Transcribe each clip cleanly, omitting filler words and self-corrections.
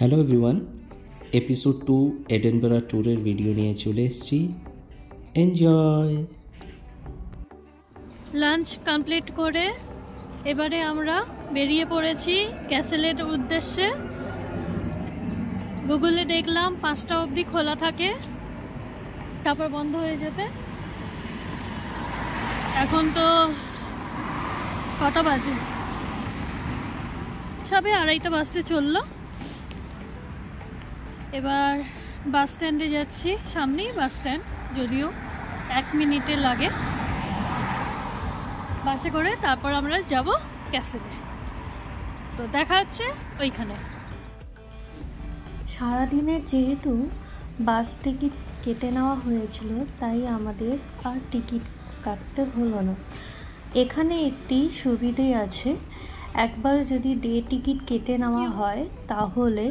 Hello everyone, episode 2 এডেনবেরা ট্যুরের video নিয়ে চলে এসেছি। এনজয়। লাঞ্চ কমপ্লিট করে এবারে আমরা বেরিয়ে পড়েছি ক্যাসেলের উদ্দেশ্যে। গুগলে দেখলাম 5টা অবধি খোলা থাকে, তারপর বন্ধ হয়ে যাবে। এখন তো কটা বাজে? সবে 2:30 বাজতে চললো। এবার বাস স্ট্যান্ডে যাচ্ছি, সামনেই বাস স্ট্যান্ড, যদিও 1 মিনিটে লাগে বাসে করে। তারপর আমরা যাব ক্যাসেলে। তো দেখা হচ্ছে ওইখানে। সারাদিনের যেহেতু বাস টিকিট কেটে নেওয়া হয়েছিল, তাই আমাদের আর টিকিট কাটতে হলো না। এখানে একটি সুবিধে আছে, একবার যদি ডে টিকিট কেটে নেওয়া হয় তাহলে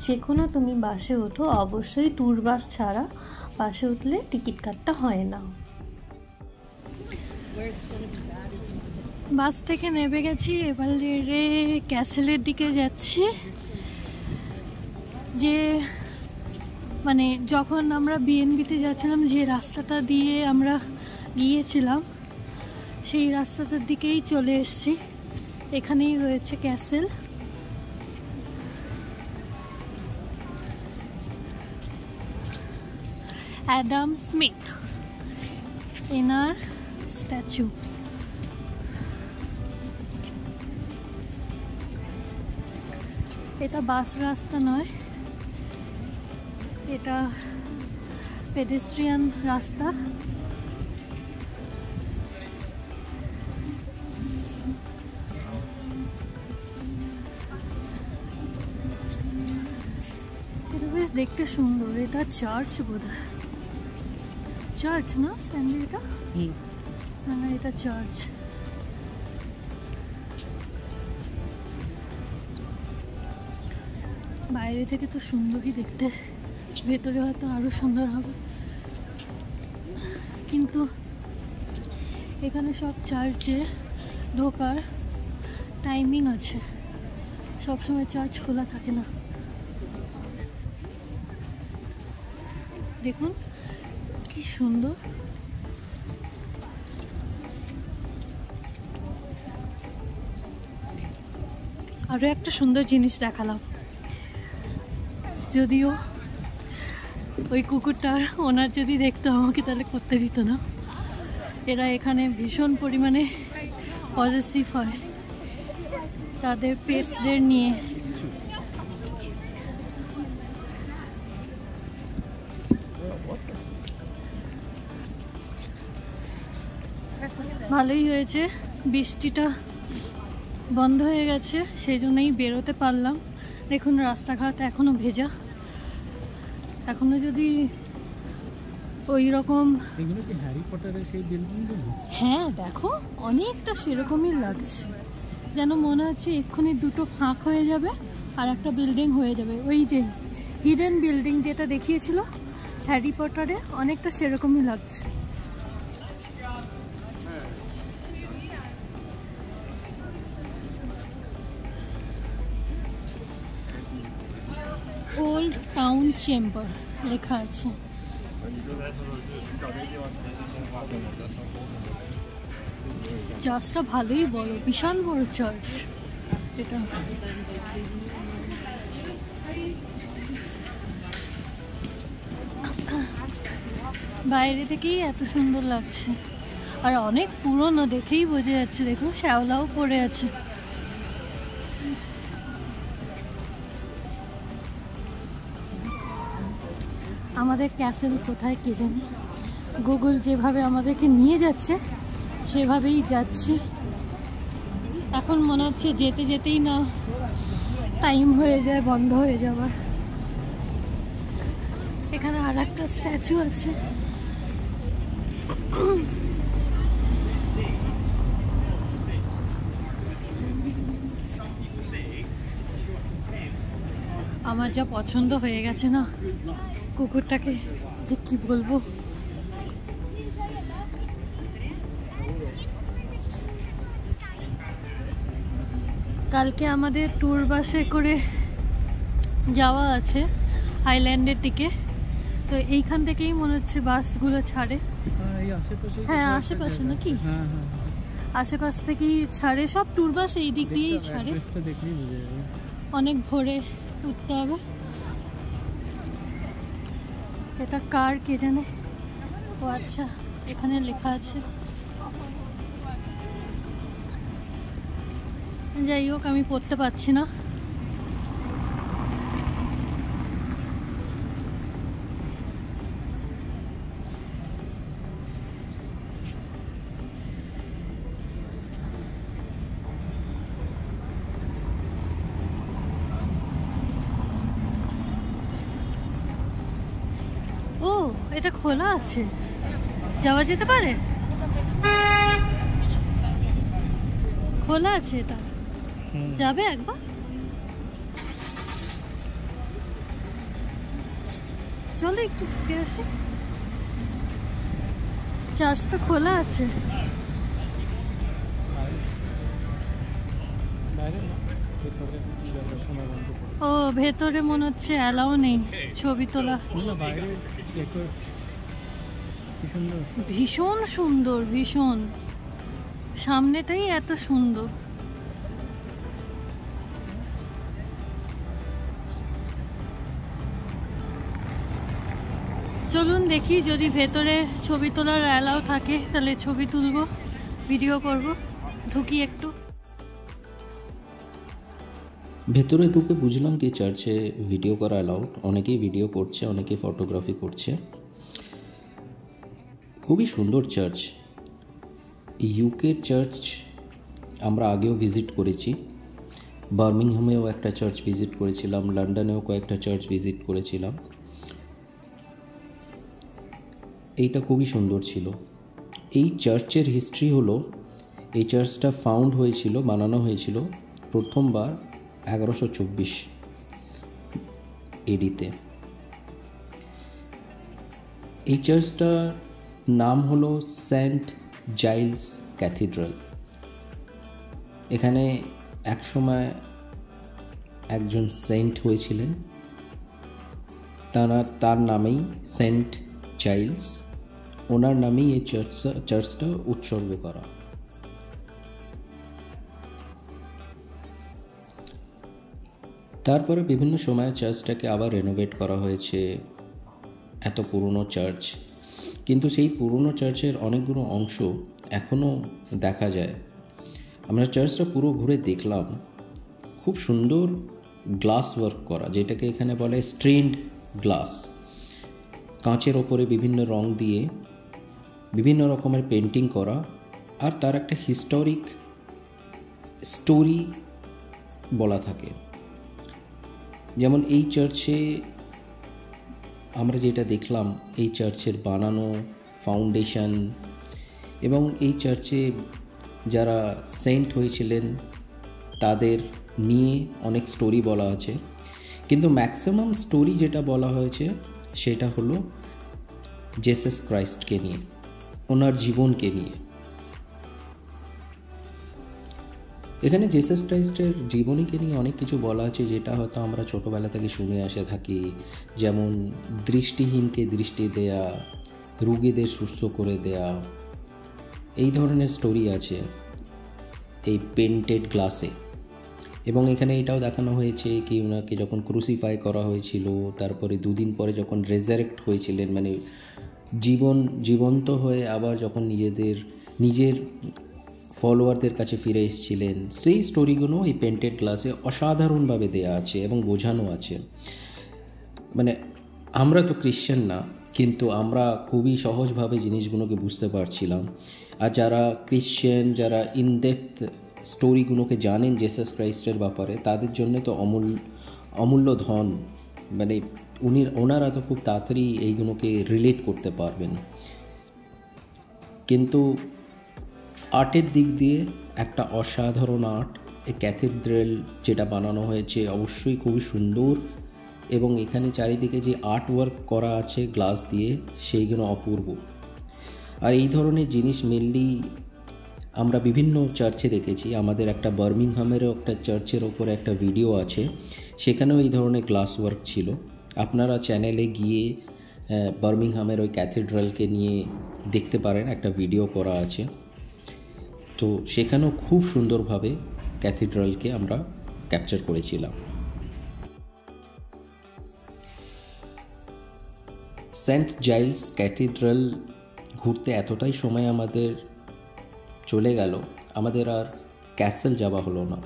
যে কোনো তুমি বাসে ওঠো, অবশ্যই ট্যুর বাস ছাড়া বাসে উঠলে টিকিট কাটতে হয় না। বাস থেকে নেমে গেছি, এবারে ক্যাসেলের দিকে যাচ্ছি। যে মানে যখন আমরা বিএনবিতে যাচ্ছিলাম, যে রাস্তাটা দিয়ে আমরা গিয়েছিলাম সেই রাস্তাটার দিকেই চলে এসেছি। এখানেই রয়েছে ক্যাসেল। অ্যাডাম স্মিথ, এনার স্ট্যাচু। এটা বাস রাস্তা নয়, এটা পেডেস্ট্রিয়ান রাস্তা। এটা বেশ দেখতে সুন্দর। এটা চার্চ বোধহয়, চার্চ না স্যান্ডি? এটা হ্যাঁ, এটা চার্চ। বাইরে থেকে তো সুন্দরই দেখতে, ভেতরে হয়তো আরো সুন্দর হবে। কিন্তু এখানে সব চার্চে ঢোকার টাইমিং আছে, সবসময় চার্চ খোলা থাকে না। দেখুন কি সুন্দর। আরো একটা সুন্দর জিনিস দেখালাম, যদিও ওই কুকুরটার ওনার যদি দেখতো আমাকে তাহলে করতে দিত না। এরা এখানে ভীষণ পরিমাণে পজিটিভ হয় তাদের পেটসদের নিয়ে। ভালোই হয়েছে বৃষ্টিটা বন্ধ হয়ে গেছে, সেই জন্যই বেরোতে পারলাম। দেখুন রাস্তাঘাট এখনো ভেজা। এখনো যদি ওই রকম, হ্যাঁ দেখো অনেকটা সেরকমই লাগছে, যেন মনে হচ্ছে এক্ষুনি দুটো ফাঁক হয়ে যাবে আর একটা বিল্ডিং হয়ে যাবে। ওই যে হিডেন বিল্ডিং যেটা দেখিয়েছিল হ্যারি পটারে, অনেকটা সেরকমই লাগছে। ওল্ড টাউন চেম্বার লেখা আছে। চার্চটা ভালোই বড়, বিশাল বড় চার্চ এটা। বাইরে থেকেই এত সুন্দর লাগছে, আর অনেক পুরনো, দেখেই বোঝা যাচ্ছে। দেখুন শ্যাওলাও পড়ে আছে। আমাদের ক্যাসেল কোথায় কে জানি, গুগল যেভাবে আমাদেরকে নিয়ে যাচ্ছে সেভাবেই যাচ্ছি। এখন মনে হচ্ছে যেতে যেতেই না টাইম হয়ে যায় বন্ধ হয়ে যাবার। এখানে আর একটা স্ট্যাচু আছে। আমার যা পছন্দ হয়ে গেছে না কুকুরটাকে, যে কি বলবো। কালকে আমাদের ট্যুর বাসে করে যাওয়া আছে আইল্যান্ডের দিকে। তো এইখান থেকেই মনে হচ্ছে বাসগুলো ছাড়ে। হ্যাঁ আশেপাশে নাকি, আশেপাশ থেকেই ছাড়ে, সব ট্যুর বাস এই দিক দিয়েই ছাড়ে। অনেক ভোরে উঠতে হবে। এটা কার কে জানে। ও আচ্ছা, এখানে লেখা আছে। যাই হোক, আমি পড়তে পারছি না। ও, এটা খোলা আছে, যাওয়া যেতে পারে? খোলা আছে এটা, যাবে একবার? চলো একটু ঘুরে আসি। চার্চটা খোলা আছে। ও, ভেতরে মনে হচ্ছে অ্যালাউ নেই ছবি তোলা। ভীষণ সুন্দর, ভীষণ। সামনেটাই এত সুন্দর। চলুন দেখি, যদি ভেতরে ছবি তোলার অ্যালাউ থাকে তাহলে ছবি তুলবো, ভিডিও করব। ঢুকি একটু। ভেতরে ঢুকে বুঝলাম কি চার্চে ভিডিও করা অ্যালাউড। অনেকেই ভিডিও করছে, অনেকেই ফটোগ্রাফি করছে। খুবই সুন্দর চার্চ। ইউকের চার্চ আমরা আগেও ভিজিট করেছি। বার্মিংহামেও একটা চার্চ ভিজিট করেছিলাম, লন্ডনেও কয়েকটা চার্চ ভিজিট করেছিলাম। এইটা খুবই সুন্দর ছিল। এই চার্চের হিস্ট্রি হলো, এই চার্চটা ফাউন্ড হয়েছিল, বানানো হয়েছিল প্রথমবার 1124 এডিতে। এই চার্চটার নাম হলো সেন্ট জাইলস ক্যাথিড্রাল। এখানে একসময় একজন সেন্ট হয়েছিলেন, তার নামেই সেন্ট জাইলস, ওনার নামেই এই চার্চটা উৎসর্গ করা। তারপরে বিভিন্ন সময়ে চার্চটাকে আবার রেনোভেট করা হয়েছে। এত পুরনো চার্চ, কিন্তু সেই পুরনো চার্চের অনেকগুলো অংশ এখনও দেখা যায়। আমরা চার্চটা পুরো ঘুরে দেখলাম। খুব সুন্দর গ্লাস ওয়ার্ক করা, যেটাকে এখানে বলে স্ট্রেন্ড গ্লাস। কাঁচের ওপরে বিভিন্ন রং দিয়ে বিভিন্ন রকমের পেন্টিং করা, আর তার একটা হিস্টোরিক স্টোরি বলা থাকে। যেমন এই চার্চে আমরা যেটা দেখলাম, এই চার্চের বানানো ফাউন্ডেশন এবং এই চার্চে যারা সেন্ট হয়েছিলেন তাদের নিয়ে অনেক স্টোরি বলা আছে। কিন্তু ম্যাক্সিমাম স্টোরি যেটা বলা হয়েছে সেটা হলো জেসাস ক্রাইস্টকে নিয়ে, ওনার জীবনকে নিয়ে। এখানে জেসাস ক্রাইস্টের জীবনীকে নিয়ে অনেক কিছু বলা আছে, যেটা হয়তো আমরা ছোটোবেলা থেকে শুনে আসে থাকি। যেমন দৃষ্টিহীনকে দৃষ্টি দেয়া, রোগীদের সুস্থ করে দেয়া, এই ধরনের স্টোরি আছে এই পেন্টেড গ্লাসে। এবং এখানে এটাও দেখানো হয়েছে কি ওনাকে যখন ক্রুসিফাই করা হয়েছিল, তারপরে 2 দিন পরে যখন রেজারেক্ট হয়েছিলেন, মানে জীবন্ত হয়ে আবার যখন নিজের ফলোয়ারদের কাছে ফিরে এসেছিলেন, সেই স্টোরিগুলো এই পেন্টেড গ্লাসে অসাধারণভাবে দেয়া আছে এবং বোঝানো আছে। মানে আমরা তো খ্রিশ্চান না, কিন্তু আমরা খুবই সহজভাবে জিনিসগুলোকে বুঝতে পারছিলাম। আর যারা খ্রিশ্চান, যারা ইনডেপথ স্টোরিগুলোকে জানেন জেসাস ক্রাইস্টের ব্যাপারে, তাদের জন্য তো অমূল্য ধন। মানে ওনারা তো খুব তাড়াতাড়ি এইগুলোকে রিলেট করতে পারবেন। কিন্তু আর্টের দিক দিয়ে একটা অসাধারণ আর্ট। এই ক্যাথিড্রাল যেটা বানানো হয়েছে অবশ্যই খুবই সুন্দর, এবং এখানে চারিদিকে যে আর্ট ওয়ার্ক করা আছে গ্লাস দিয়ে, সেইগুলো অপূর্ব। আর এই ধরনের জিনিস মেনলি আমরা বিভিন্ন চার্চে দেখেছি, আমাদের একটা বার্মিংহামেরও একটা চার্চের ওপরে একটা ভিডিও আছে, সেখানেও এই ধরনের গ্লাস ওয়ার্ক ছিল। আপনারা চ্যানেলে গিয়ে বার্মিংহামের ওই ক্যাথিড্রালকে নিয়ে দেখতে পারেন, একটা ভিডিও করা আছে। তো সেখানেও খুব সুন্দরভাবে ক্যাথিড্রালকে আমরা ক্যাপচার করেছিলাম। সেন্ট জাইলস ক্যাথিড্রাল ঘুরতে এতটাই সময় আমাদের চলে গেল, আমাদের আর ক্যাসেল যাওয়া হলো না।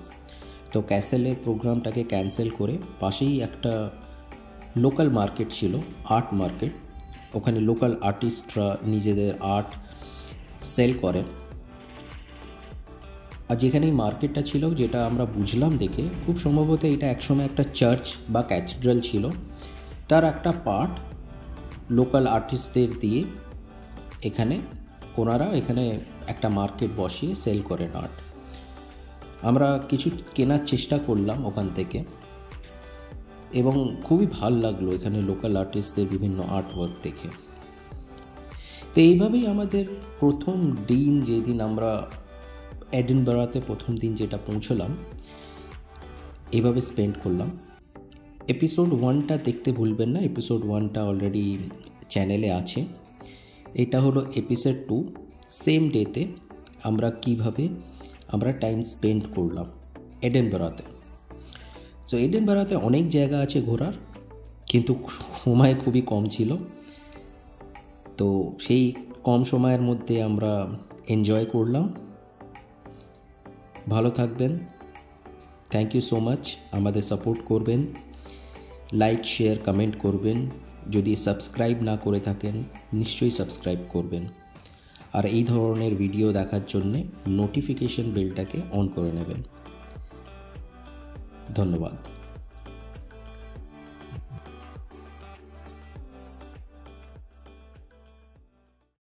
তো ক্যাসেলের প্রোগ্রামটাকে ক্যান্সেল করে পাশেই একটা লোকাল মার্কেট ছিল, আর্ট মার্কেট। ওখানে লোকাল আর্টিস্টরা নিজেদের আর্ট সেল করে। আর যেখানে এই মার্কেটটা ছিল, যেটা আমরা বুঝলাম দেখে, খুব সম্ভবত এটা একসময় একটা চার্চ বা ক্যাথিড্রাল ছিল, তার একটা পার্ট লোকাল আর্টিস্টদের দিয়ে ওনারা এখানে একটা মার্কেট বসিয়ে সেল করেন আর্ট। আমরা কিছু কেনার চেষ্টা করলাম ওখান থেকে, এবং খুবই ভালো লাগলো এখানে লোকাল আর্টিস্টদের বিভিন্ন আর্ট ওয়ার্ক দেখে। তো এইভাবেই আমাদের প্রথম দিন, যেদিন আমরা এডিনবরাতে প্রথম দিন যেটা পৌঁছলাম, এইভাবে স্পেন্ড করলাম। এপিসোড 1টা দেখতে ভুলবেন না, এপিসোড 1টা অলরেডি চ্যানেলে আছে। এটা হলো এপিসোড 2, সেম ডেতে আমরা টাইম স্পেন্ড করলাম এডিনবরাতে। তো এডিনবরাতে অনেক জায়গা আছে ঘোরার, কিন্তু সময় খুবই কম ছিল। তো সেই কম সময়ের মধ্যে আমরা এনজয় করলাম। ভালো থাকবেন। Thank you so much. আমাদের সাপোর্ট করবেন, লাইক, শেয়ার, কমেন্ট করবেন। যদি সাবস্ক্রাইব না করে থাকেন, নিশ্চয়ই সাবস্ক্রাইব করবেন। আর এই ধরনের ভিডিও দেখার জন্যে নোটিফিকেশন বেলটাকে অন করে নেবেন। ধন্যবাদ।